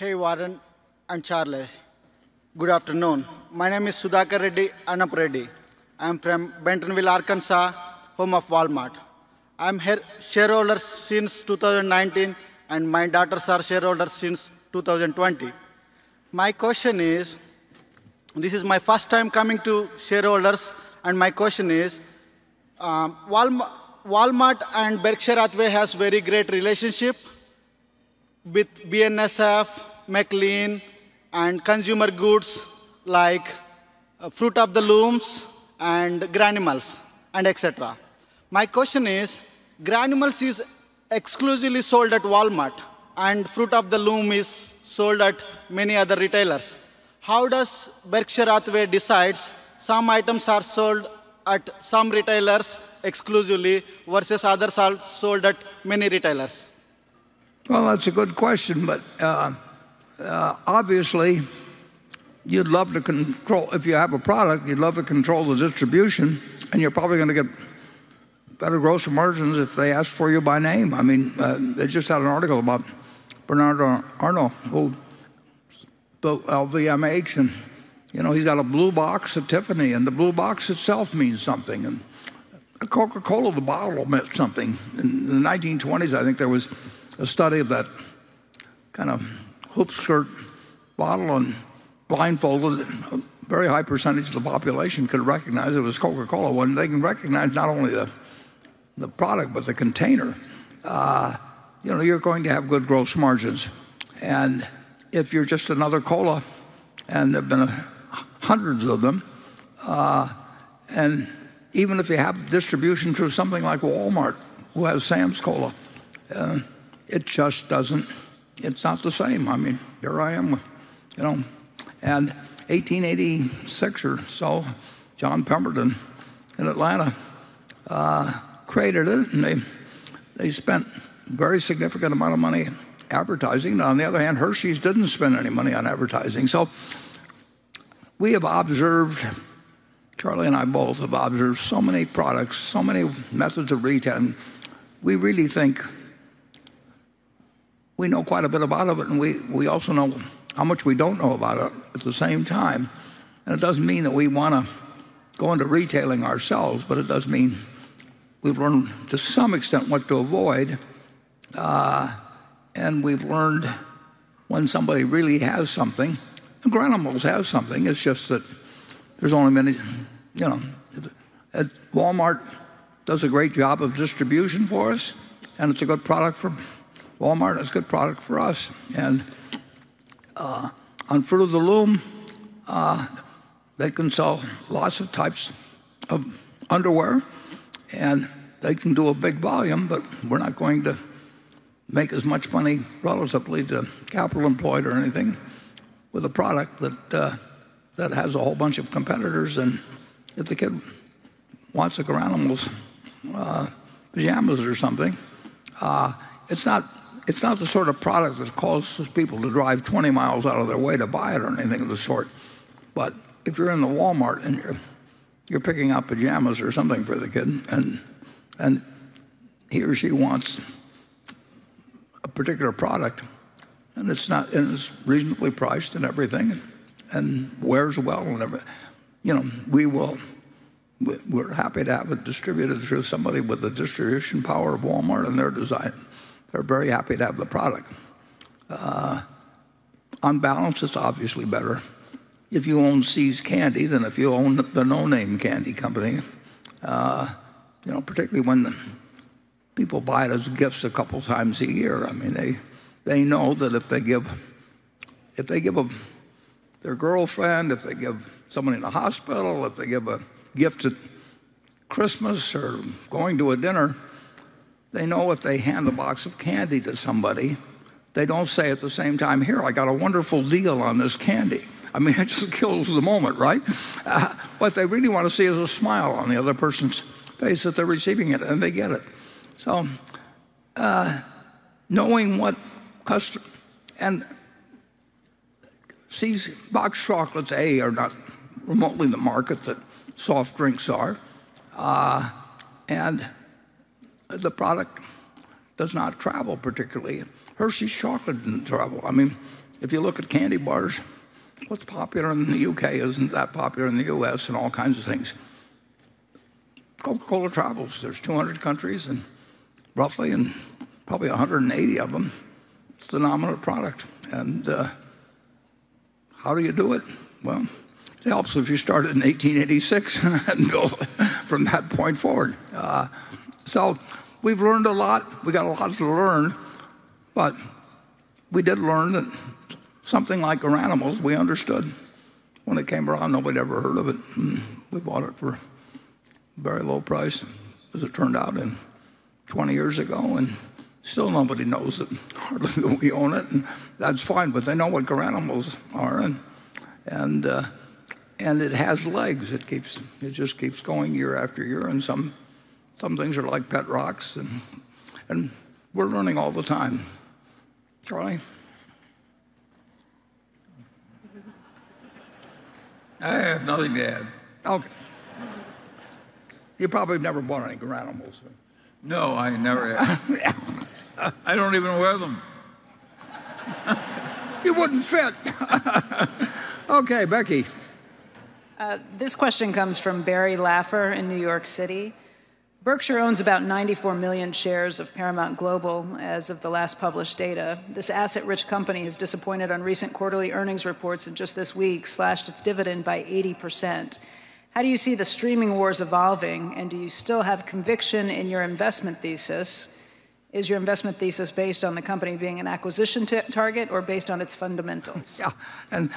Hey, Warren and Charlie. Good afternoon. My name is Sudhakar Reddy Annapureddy. I'm from Bentonville, Arkansas, home of Walmart. I'm shareholder since 2019, and my daughters are shareholders since 2020. My question is, this is my first time coming to shareholders, and my question is, Walmart and Berkshire Hathaway has very great relationship with BNSF, McLean, and consumer goods like Fruit of the Looms and Granimals, and etc. My question is, Granimals is exclusively sold at Walmart, and Fruit of the Loom is sold at many other retailers. How does Berkshire Hathaway decides some items are sold at some retailers exclusively versus others are sold at many retailers? Well, that's a good question, but obviously, you'd love to control, if you have a product, you'd love to control the distribution, and you're probably going to get better gross margins if they ask for you by name. I mean, they just had an article about Bernardo Arnault, who built LVMH, and he's got a blue box at Tiffany, and the blue box itself means something. And Coca-Cola, the bottle, meant something. In the 1920s, I think there was a study of that kind of hoop skirt bottle, and blindfolded, a very high percentage of the population could recognize it was Coca-Cola. When they can recognize not only the product, but the container, you're going to have good gross margins. And if you're just another cola, and there have been hundreds of them, and even if you have distribution through something like Walmart, who has Sam's Cola, it just doesn't, it's not the same. I mean, here I am, and 1886 or so, John Pemberton in Atlanta created it, and they spent a very significant amount of money advertising. On the other hand, Hershey's didn't spend any money on advertising. So we have observed, Charlie and I both have observed so many products, so many methods of retail. We really think we know quite a bit about it, and we also know how much we don't know about it at the same time. And it doesn't mean that we want to go into retailing ourselves, but it does mean we've learned to some extent what to avoid, and we've learned when somebody really has something, and Granimals has something. It's just that there's only many, Walmart does a great job of distribution for us, and it's a good product for Walmart, it's a good product for us. And on Fruit of the Loom, they can sell lots of types of underwear, and they can do a big volume, but we're not going to make as much money relatively to capital employed or anything with a product that has a whole bunch of competitors. And if the kid wants a Granimals pajamas or something, it's not the sort of product that causes people to drive 20 miles out of their way to buy it or anything of the sort. But if you're in the Walmart and you're picking out pajamas or something for the kid, and he or she wants a particular product, and it's reasonably priced and everything, and wears well and everything, we're happy to have it distributed through somebody with the distribution power of Walmart and their design. They're very happy to have the product. On balance, it's obviously better if you own See's Candy than if you own the no-name candy company. Particularly when people buy it as gifts a couple times a year. I mean, they know that if they give their girlfriend, if they give someone in a hospital, if they give a gift at Christmas or going to a dinner, they know if they hand a box of candy to somebody, they don't say at the same time, "Here, I got a wonderful deal on this candy." I mean, it just kills the moment, right? What they really want to see is a smile on the other person's face that they're receiving it, and they get it. So, knowing what customer, and See's box chocolates, are not remotely the market that soft drinks are, and the product does not travel particularly. Hershey's chocolate didn't travel. I mean, if you look at candy bars, what's popular in the UK isn't that popular in the US and all kinds of things. Coca-Cola travels. There's 200 countries and roughly, and probably 180 of them, it's the dominant product. And how do you do it? Well, it helps if you started in 1886 and build from that point forward. So we've learned a lot. We got a lot to learn, but we did learn that something like Garanimals, we understood when it came around. Nobody ever heard of it. We bought it for a very low price, as it turned out, 20 years ago, and still nobody knows it. Hardly that we own it, and that's fine. But they know what Garanimals are, and it has legs. It just keeps going year after year, and some things are like pet rocks, and we're learning all the time. Charlie? I have nothing to add. Okay. You probably never bought any Garanimals. No, I never have. I don't even wear them. You wouldn't fit. Okay, Becky. This question comes from Barry Laffer in New York City. Berkshire owns about 94 million shares of Paramount Global as of the last published data. This asset-rich company has disappointed on recent quarterly earnings reports and just this week slashed its dividend by 80%. How do you see the streaming wars evolving, and do you still have conviction in your investment thesis? Is your investment thesis based on the company being an acquisition target or based on its fundamentals? Yeah, and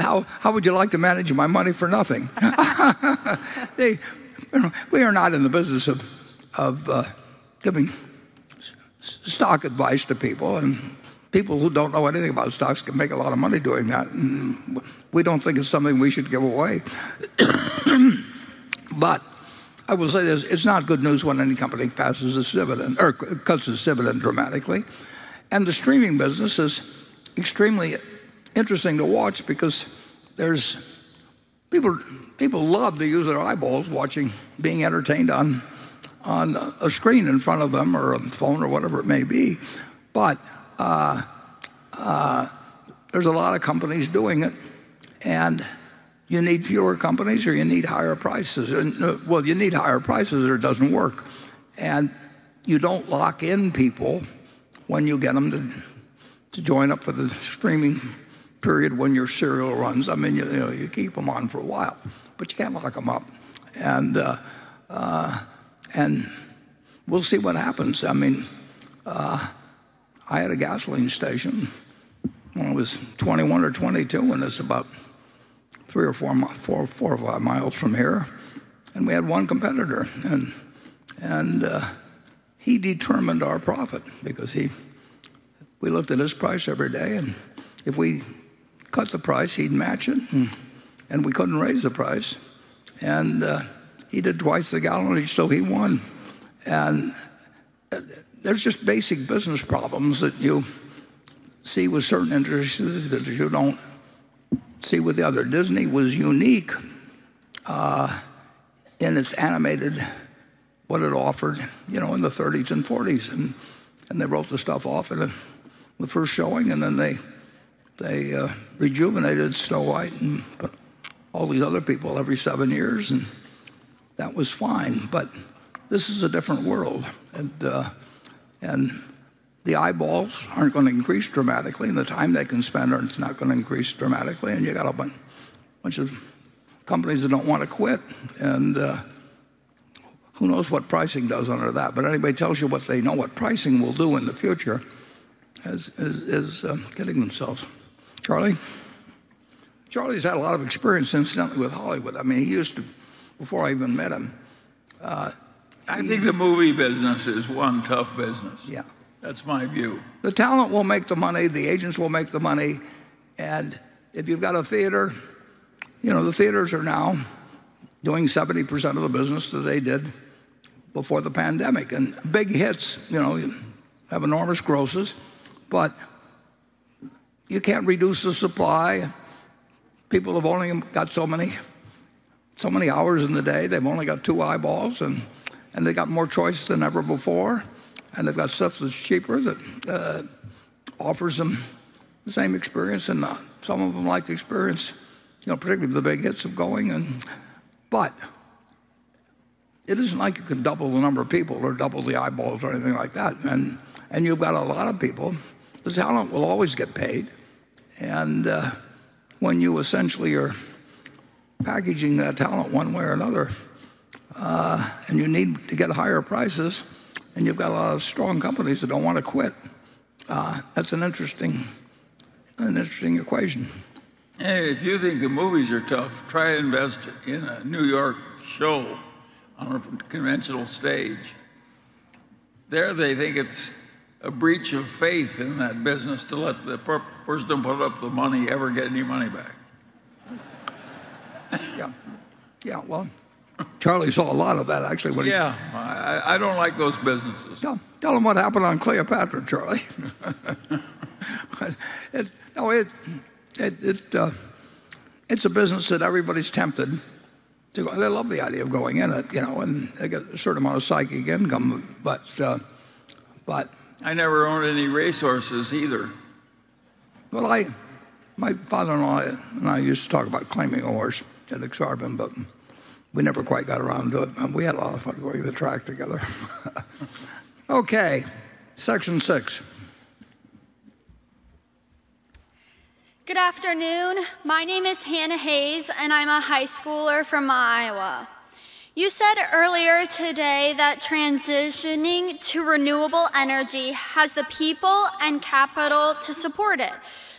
how would you like to manage my money for nothing? We are not in the business of giving stock advice to people, and people who don't know anything about stocks can make a lot of money doing that, and we don't think it's something we should give away. But I will say this, it's not good news when any company passes its dividend or cuts its dividend dramatically. And the streaming business is extremely interesting to watch because there's people love to use their eyeballs being entertained on a screen in front of them or a phone or whatever it may be. But there's a lot of companies doing it, and you need fewer companies or you need higher prices. Well, you need higher prices or it doesn't work. And you don't lock in people when you get them to join up for the streaming period when your serial runs. I mean, you keep them on for a while, but you can't lock them up. And we'll see what happens. I mean, I had a gasoline station when I was 21 or 22, and it's about 4 or 5 miles from here, and we had one competitor, and he determined our profit because we looked at his price every day, and if we cut the price, he'd match it, and we couldn't raise the price, and he did twice the gallonage, so he won. And there's just basic business problems that you see with certain industries that you don't see with the other. Disney was unique in its animated, what it offered, in the 30s and 40s, and they wrote the stuff off in the first showing, and then they rejuvenated Snow White and put all these other people every 7 years, and that was fine. But this is a different world, and the eyeballs aren't going to increase dramatically, and the time they can spend it's not going to increase dramatically, and you got a bunch of companies that don't want to quit, and who knows what pricing does under that. But anybody tells you what they know what pricing will do in the future is kidding themselves. Charlie? Charlie's had a lot of experience, incidentally, with Hollywood. I mean, he used to, before I even met him. I think the movie business is one tough business. Yeah. That's my view. The talent will make the money, the agents will make the money, and if you've got a theater, the theaters are now doing 70% of the business that they did before the pandemic. And big hits, have enormous grosses, but you can't reduce the supply. People have only got so many hours in the day. They've only got 2 eyeballs, and they got more choice than ever before. And they've got stuff that's cheaper that offers them the same experience, and some of them like the experience, particularly the big hits of going. But it isn't like you can double the number of people or double the eyeballs or anything like that. And you've got a lot of people. The talent will always get paid. And when you essentially are packaging that talent one way or another, and you need to get higher prices, and you've got a lot of strong companies that don't want to quit, that's an interesting equation. Hey, if you think the movies are tough, try to invest in a New York show on a conventional stage. There they think it's a breach of faith in that business to let the person put up the money ever get any money back. Yeah, well, Charlie saw a lot of that, actually. I don't like those businesses. Tell him what happened on Cleopatra, Charlie. It's a business that everybody's tempted to go. They love the idea of going in it, and they get a certain amount of psychic income, but I never owned any racehorses either. Well, my father-in-law and I used to talk about claiming a horse at Exarban, but we never quite got around to it. We had a lot of fun going to the track together. Okay, section 6. Good afternoon. My name is Hannah Hayes, and I'm a high schooler from Iowa. You said earlier today that transitioning to renewable energy has the people and capital to support it.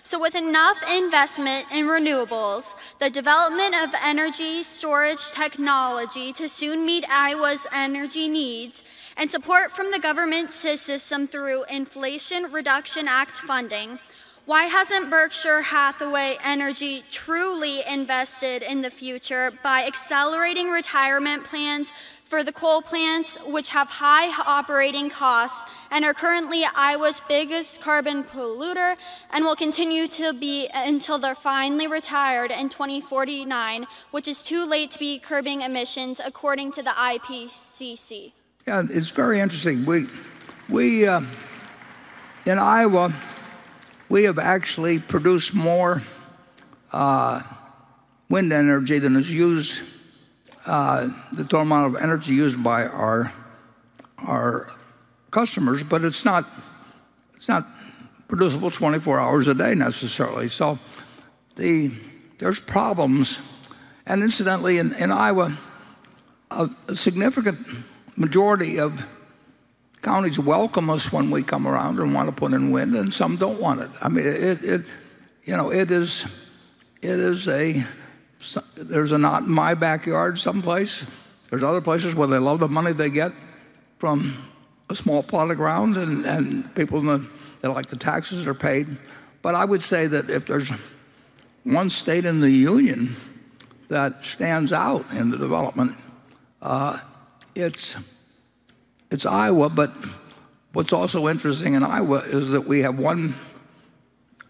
So with enough investment in renewables, the development of energy storage technology to soon meet Iowa's energy needs, and support from the government system through Inflation Reduction Act funding, why hasn't Berkshire Hathaway Energy truly invested in the future by accelerating retirement plans for the coal plants, which have high operating costs and are currently Iowa's biggest carbon polluter and will continue to be until they're finally retired in 2049, which is too late to be curbing emissions according to the IPCC? Yeah, it's very interesting. We in Iowa, we have actually produced more wind energy than is used, the total amount of energy used by our customers, but it's not producible 24 hours a day necessarily. So there's problems. And incidentally, in Iowa, a significant majority of counties welcome us when we come around and want to put in wind, and some don't want it. I mean, there's a not in my backyard someplace. There's other places where they love the money they get from a small plot of ground, and people they like the taxes that are paid. But I would say that if there's one state in the union that stands out in the development, it's Iowa. But what's also interesting in Iowa is that we have one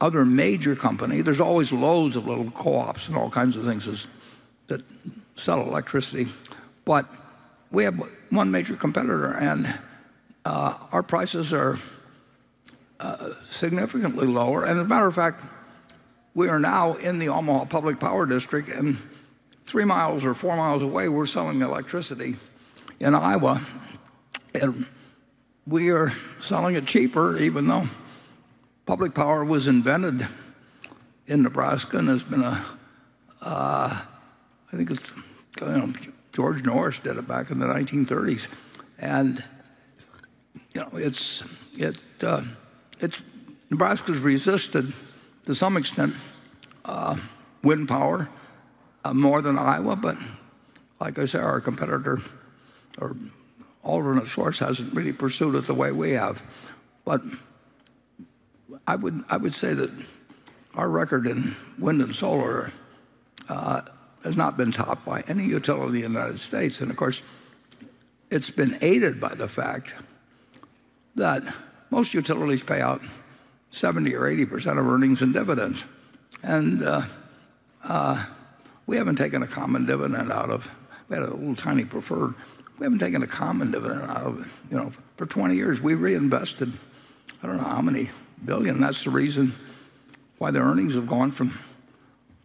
other major company. There's always loads of little co-ops and all kinds of things that sell electricity, but we have one major competitor, and our prices are significantly lower. And as a matter of fact, we are now in the Omaha Public Power District, and 3 miles or 4 miles away, we're selling electricity in Iowa, and we are selling it cheaper, even though public power was invented in Nebraska and has been I think it's, George Norris did it back in the 1930s, and Nebraska's resisted to some extent wind power more than Iowa, but like I say, our competitor or alternate source hasn't really pursued it the way we have. But I would say that our record in wind and solar has not been topped by any utility in the United States. And of course, it's been aided by the fact that most utilities pay out 70 or 80% of earnings in dividends. And we haven't taken a common dividend out of, we had a little tiny preferred, we haven't taken a common dividend out of it. For 20 years, we reinvested, I don't know how many billion. That's the reason why the earnings have gone from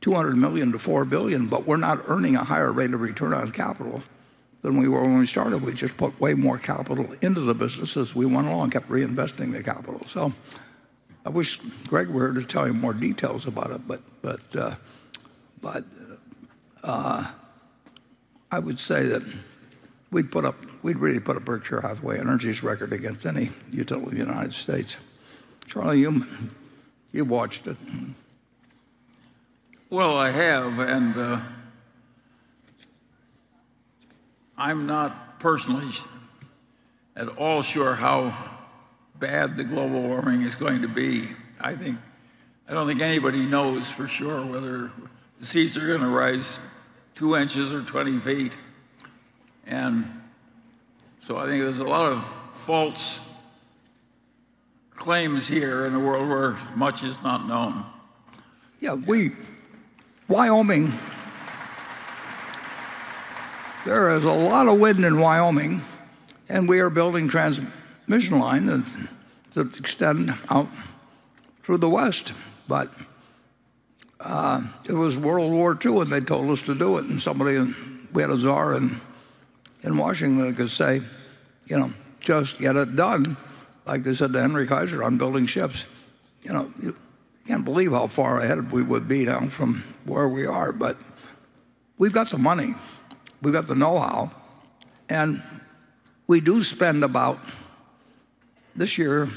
200 million to 4 billion, but we're not earning a higher rate of return on capital than we were when we started. We just put way more capital into the business as we went along, kept reinvesting the capital. So I wish Greg were here to tell you more details about it, but I would say that we'd really put a Berkshire Hathaway Energy's record against any utility in the United States. Charlie, you've watched it. Well, I have, and I'm not personally at all sure how bad the global warming is going to be. I don't think anybody knows for sure whether the seas are going to rise 2 inches or 20 feet. And so I think there's a lot of false claims here in a world where much is not known. Yeah, Wyoming, there is a lot of wind in Wyoming, and we are building transmission line that extend out through the West. But it was World War II, and they told us to do it. And we had a czar in Washington that could say, just get it done. Like they said to Henry Kaiser on building ships. You can't believe how far ahead we would be now from where we are. But we've got the money. We've got the know-how. And we do spend about, this year,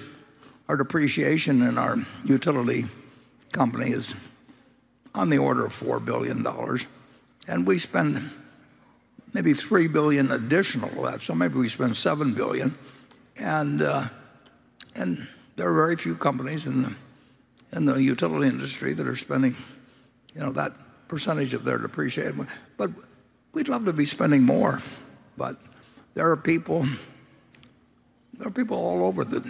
our depreciation in our utility company is on the order of $4 billion. And we spend maybe $3 billion additional to that. So maybe we spend $7 billion. And there are very few companies in the utility industry that are spending, that percentage of their depreciation. But we'd love to be spending more. But there are people all over that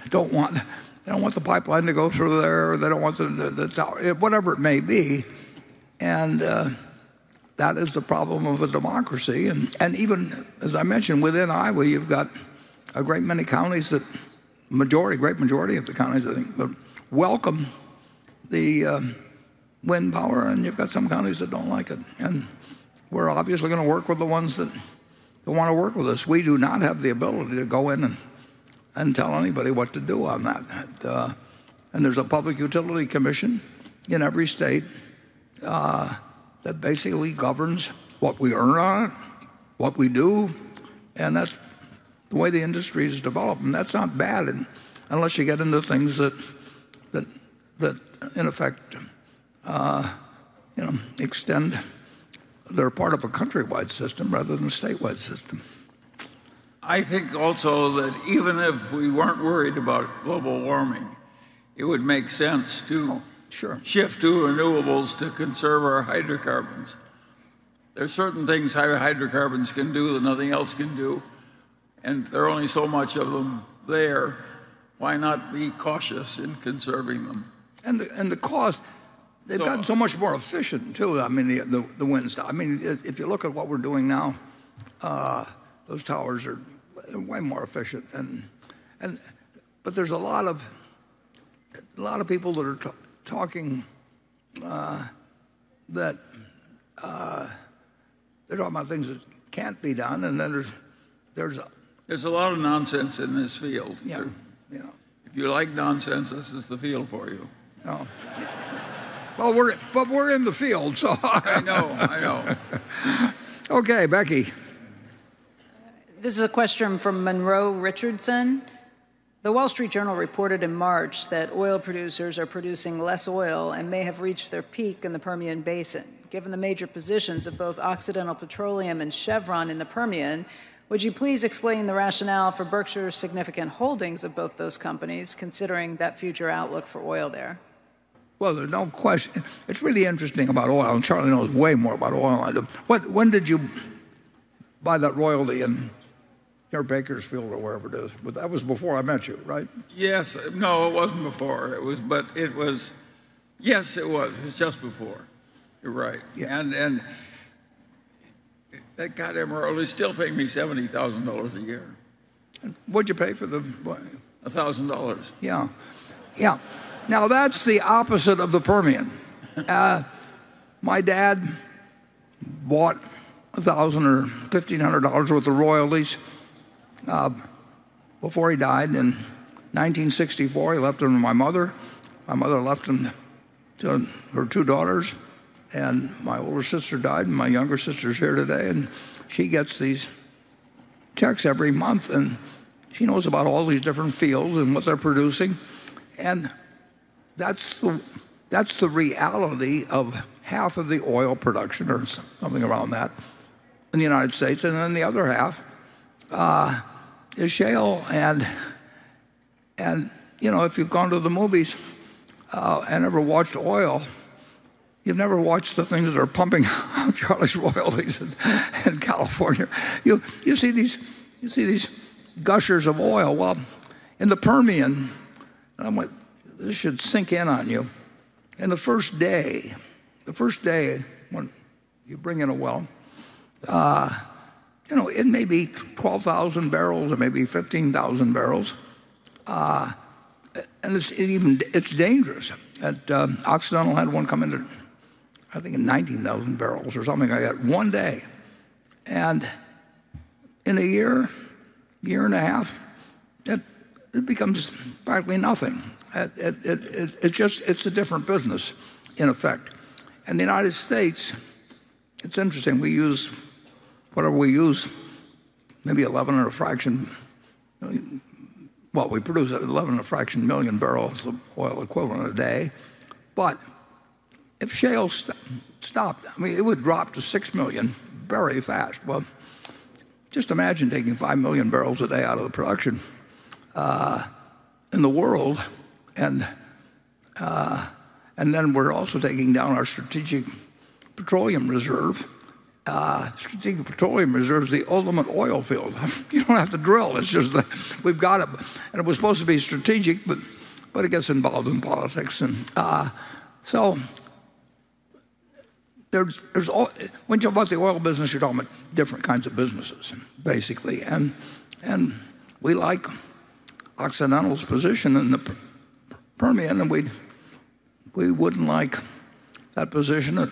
don't want the pipeline to go through there, or they don't want the tower, whatever it may be. And that is the problem of a democracy. And even, as I mentioned, within Iowa, you've got a great many counties great majority of the counties, I think, but welcome the wind power, and you've got some counties that don't like it. And we're obviously going to work with the ones that want to work with us. We do not have the ability to go in and tell anybody what to do on that. And there's a Public Utility Commission in every state that basically governs what we earn on it, what we do, and that's the way the industry is developed. And that's not bad unless you get into things that in effect extend. They're part of a countrywide system rather than a statewide system. I think also that even if we weren't worried about global warming, it would make sense to shift to renewables to conserve our hydrocarbons. There's certain things hydrocarbons can do that nothing else can do, and there are only so much of them there. Why not be cautious in conserving them? And the cost, they've gotten so much more efficient too. I mean, the wind stuff. I mean, if you look at what we're doing now, those towers are way more efficient. But there's a lot of people that are talking that they're talking about things that can't be done, and then there's a lot of nonsense in this field. Yeah. If you like nonsense, this is the field for you. No. Well, we're in the field, so I know. Okay, Becky. This is a question from Monroe Richardson. The Wall Street Journal reported in March that oil producers are producing less oil and may have reached their peak in the Permian Basin. Given the major positions of both Occidental Petroleum and Chevron in the Permian, would you please explain the rationale for Berkshire's significant holdings of both those companies, considering that future outlook for oil there? Well, there's no question. It's really interesting about oil, and Charlie knows way more about oil than I do. When did you buy that royalty in near Bakersfield or wherever it is? But that was before I met you, right? Yes. No, it wasn't before. Yes, it was. It was just before. You're right. Yeah. And that goddamn royalty is still paying me $70,000 a year. And what'd you pay for the? $1,000. Yeah. Now that's the opposite of the Permian. My dad bought $1,000 or $1,500 worth of royalties before he died in 1964. He left them to my mother. My mother left them to her 2 daughters, and my older sister died, and my younger sister's here today, and she gets these checks every month, and she knows about all these different fields and what they're producing, and that's the reality of half of the oil production, or something around that, in the United States, and then the other half is shale. And if you've gone to the movies and ever watched oil, you've never watched the things that are pumping out Charlie's royalties in California. You see these gushers of oil. Well, in the Permian, this should sink in on you. And the first day when you bring in a well, it may be 12,000 barrels, it may be 15,000 barrels, and it's dangerous. Occidental had one come into, I think, 19,000 barrels or something like that, one day, and in a year and a half, it becomes practically nothing. It's a different business, in effect. And the United States, it's interesting. We use whatever we use, maybe 11 and a fraction. Well, we produce 11 and a fraction million barrels of oil equivalent a day. But if shale stopped, it would drop to 6 million very fast. Well, just imagine taking 5 million barrels a day out of the production in the world, and then we're also taking down our strategic petroleum reserve. Strategic petroleum reserve is the ultimate oil field. You don't have to drill. It's just that we've got it, and it was supposed to be strategic, but it gets involved in politics, and so there's when you talk about the oil business, you're talking about different kinds of businesses, basically, and we like Occidental's position in the Permian, and we wouldn't like that position. It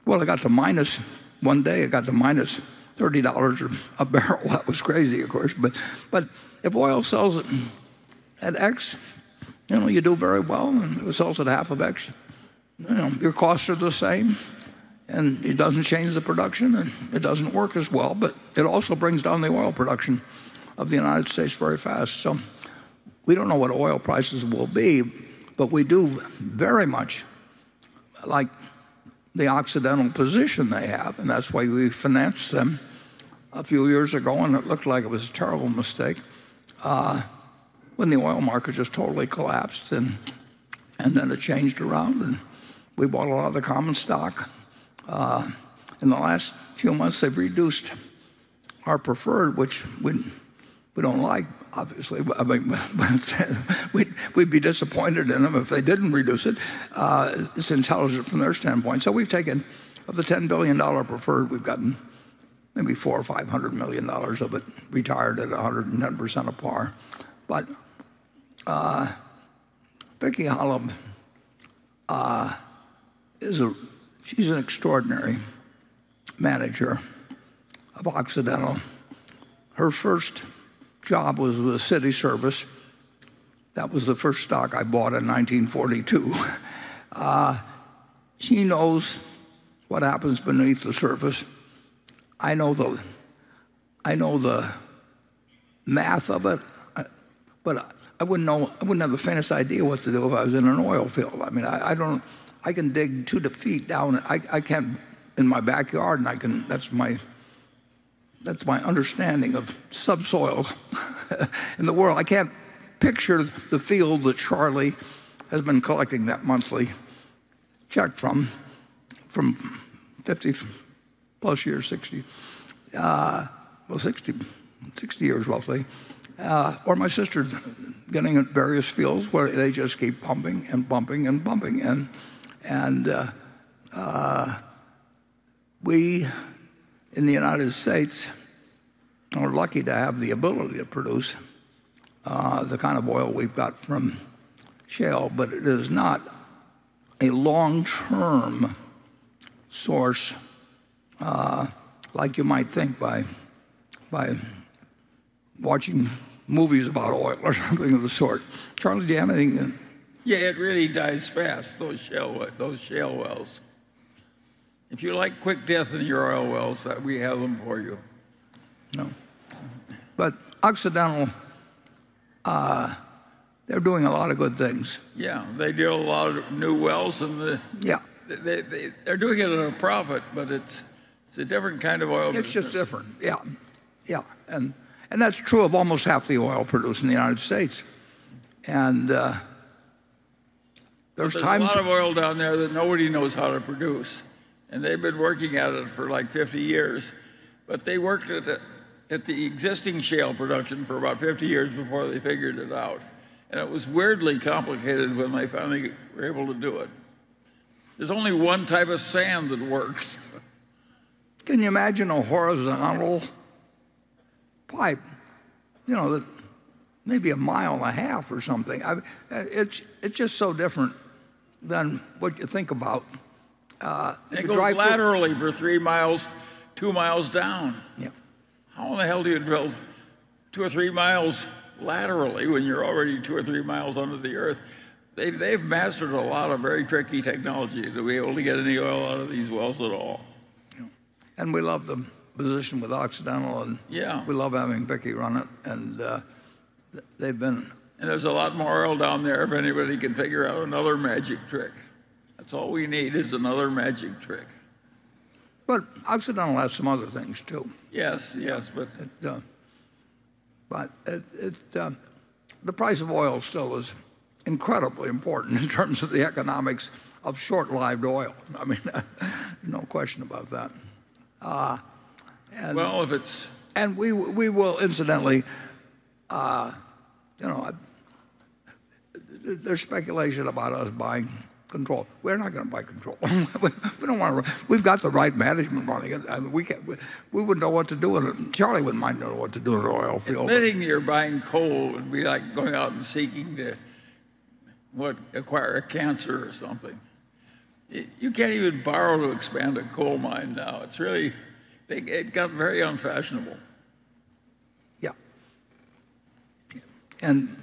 got to minus one day. It got to minus $30 a barrel. That was crazy, of course. But if oil sells at X, you do very well, and if it sells at half of X, your costs are the same, and it doesn't change the production, and it doesn't work as well. But it also brings down the oil production of the United States very fast. So we don't know what oil prices will be, but we do very much like the Occidental position they have, and that's why we financed them a few years ago, and it looked like it was a terrible mistake when the oil market just totally collapsed, and then it changed around, and we bought a lot of the common stock. In the last few months, they've reduced our preferred, which we don't like, obviously. We'd be disappointed in them if they didn't reduce it. It's intelligent from their standpoint. So we've taken, of the $10 billion preferred, we've gotten maybe $400 or $500 million of it retired at 110% of par. But Vicki Hollub she's an extraordinary manager of Occidental. Her first job was with the city service. That was the first stock I bought in 1942. She knows what happens beneath the surface. I know the math of it, but I wouldn't have the faintest idea what to do if I was in an oil field. I can dig 2 feet down. I can't in my backyard, and that's my understanding of subsoil in the world. I can't picture the field that Charlie has been collecting that monthly check from 50 plus years, 60 years roughly, or my sister getting at various fields where they just keep pumping and pumping and pumping, and we in the United States are lucky to have the ability to produce the kind of oil we've got from shale, but it is not a long-term source like you might think by watching movies about oil or something of the sort. Charlie, do you have anything? Yeah, it really dies fast, those shale wells. If you like quick death in your oil wells, we have them for you. No. But Occidental, they're doing a lot of good things. Yeah, they drill a lot of new wells, and they're doing it at a profit, but it's a different kind of oil business. It's just different, yeah. And that's true of almost half the oil produced in the United States. And there's times... a lot of oil down there that nobody knows how to produce. And they've been working at it for like 50 years. But they worked at the existing shale production for about 50 years before they figured it out. And it was weirdly complicated when they finally were able to do it. There's only one type of sand that works. Can you imagine a horizontal pipe, that maybe a mile and a half or something? It's just so different than what you think about. It goes laterally for 3 miles, 2 miles down. Yeah. How in the hell do you drill 2 or 3 miles laterally when you're already 2 or 3 miles under the earth? They've mastered a lot of very tricky technology to be able to get any oil out of these wells at all. Yeah. And we love the position with Occidental, and we love having Vicki run it, and they've been... And there's a lot more oil down there if anybody can figure out another magic trick. That's all we need is another magic trick. But Occidental has some other things too. Yes, but... the price of oil still is incredibly important in terms of the economics of short-lived oil. I mean, no question about that. Well, if it's... And we will, incidentally, there's speculation about us buying control. We're not going to buy control. We don't want to. We've got the right management running it. I mean, we wouldn't know what to do with it. Charlie wouldn't mind knowing what to do with an oil field. Admitting you're buying coal would be like going out and seeking to acquire a cancer or something. You can't even borrow to expand a coal mine now. It's really, it got very unfashionable. Yeah. And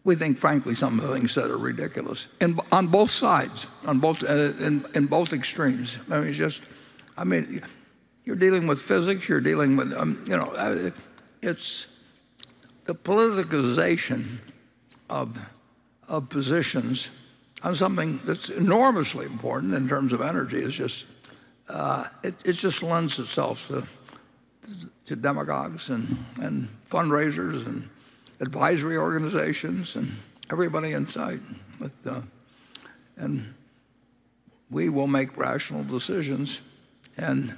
we think, frankly, some of the things said are ridiculous, and on both sides, in both extremes. I mean, it's just, you're dealing with physics. You're dealing with, it's the politicization of positions on something that's enormously important in terms of energy. Is just, it just lends itself to demagogues and fundraisers and advisory organizations and everybody in sight. And we will make rational decisions, and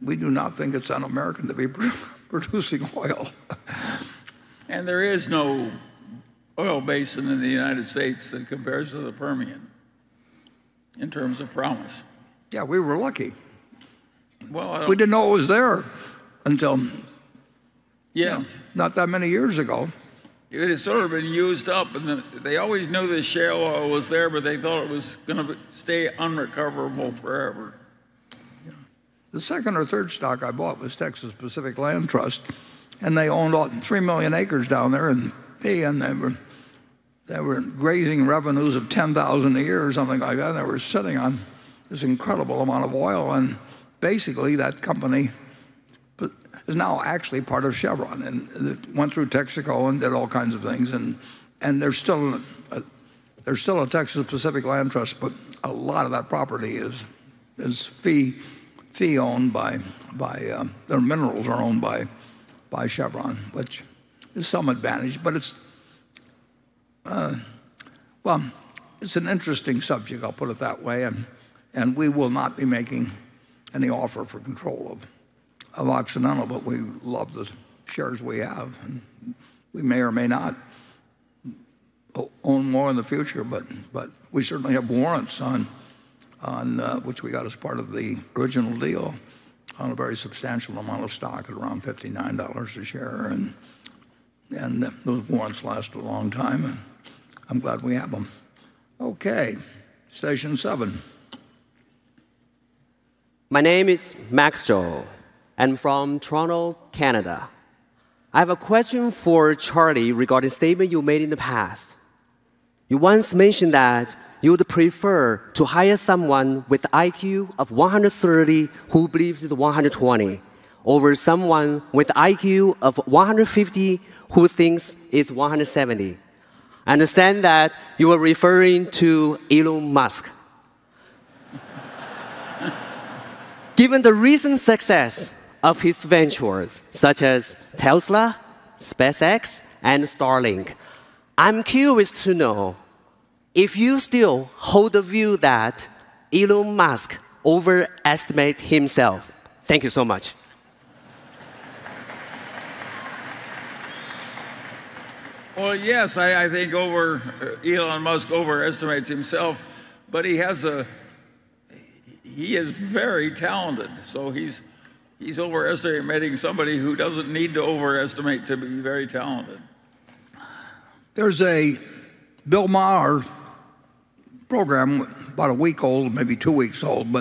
we do not think it's un-American to be producing oil. And there is no oil basin in the United States that compares to the Permian in terms of promise. Yeah, we were lucky. Well, we didn't know it was there until not that many years ago. It had sort of been used up, and they always knew the shale oil was there, but they thought it was going to stay unrecoverable forever. Yeah. The second or third stock I bought was Texas Pacific Land Trust, and they owned 3 million acres down there, and they were grazing revenues of 10,000 a year or something like that. And they were sitting on this incredible amount of oil, and basically that company is now actually part of Chevron, and it went through Texaco and did all kinds of things, and there's still a Texas Pacific Land Trust, but a lot of that property is fee owned by their minerals are owned by Chevron, which is some advantage, but it's it's an interesting subject, I'll put it that way, and we will not be making any offer for control of Occidental, but we love the shares we have, and we may or may not own more in the future, but we certainly have warrants on which we got as part of the original deal on a very substantial amount of stock at around $59 a share, and those warrants last a long time, and I'm glad we have them. Okay, station 7. My name is Max Joe. I'm from Toronto, Canada. I have a question for Charlie regarding a statement you made in the past. You once mentioned that you would prefer to hire someone with IQ of 130 who believes it's 120 over someone with IQ of 150 who thinks it's 170. I understand that you were referring to Elon Musk. Given the recent success of his ventures, such as Tesla, SpaceX, and Starlink, I'm curious to know if you still hold the view that Elon Musk overestimates himself. Thank you so much. Well, yes, I think Elon Musk overestimates himself, but he is very talented. So he's overestimating somebody who doesn't need to overestimate to be very talented. There's a Bill Maher program, about a week old, maybe 2 weeks old,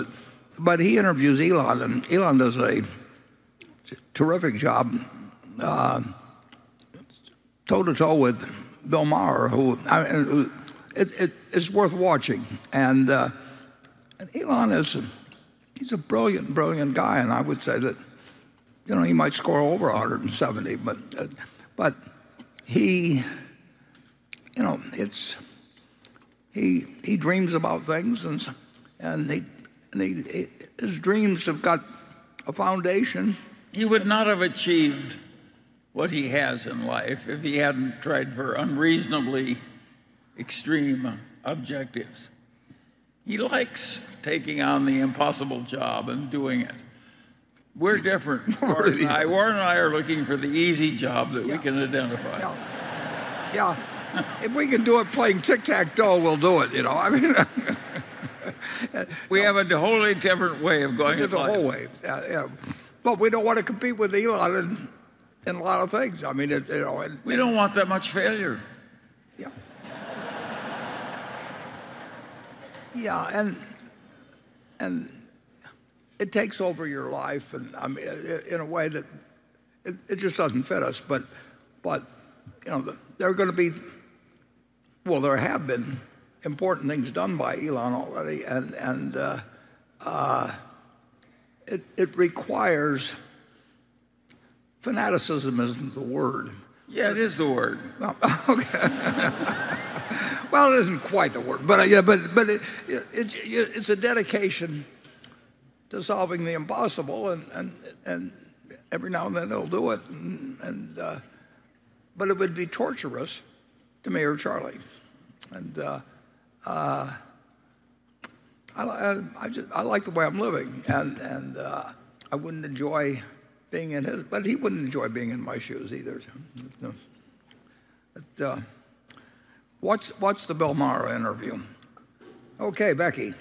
but he interviews Elon, and Elon does a terrific job toe-to-toe with Bill Maher, who it's worth watching. And Elon he's a brilliant guy, and I would say that he might score over 170, but he he dreams about things, and his dreams have got a foundation. He would not have achieved what he has in life if he hadn't tried for unreasonably extreme objectives. He likes taking on the impossible job and doing it. We're different. Warren and I are looking for the easy job that we can identify. Yeah. If we can do it playing tic-tac-toe, we'll do it, I mean, we have a wholly different way of going at life. The whole way. Yeah. But we don't want to compete with Elon in a lot of things. I mean, we don't want that much failure. Yeah. Yeah, and it takes over your life, and I mean, in a way that it just doesn't fit us. But there are going to be, well, there have been important things done by Elon already, and it requires, fanaticism isn't the word. Yeah, it is the word. Okay. Well, it isn't quite the word, but it's a dedication to solving the impossible, and every now and then they'll do it, but it would be torturous to me or Charlie, and I like the way I'm living, and I wouldn't enjoy being in his, but he wouldn't enjoy being in my shoes either. But, watch the Bill Maher interview. Okay, Becky.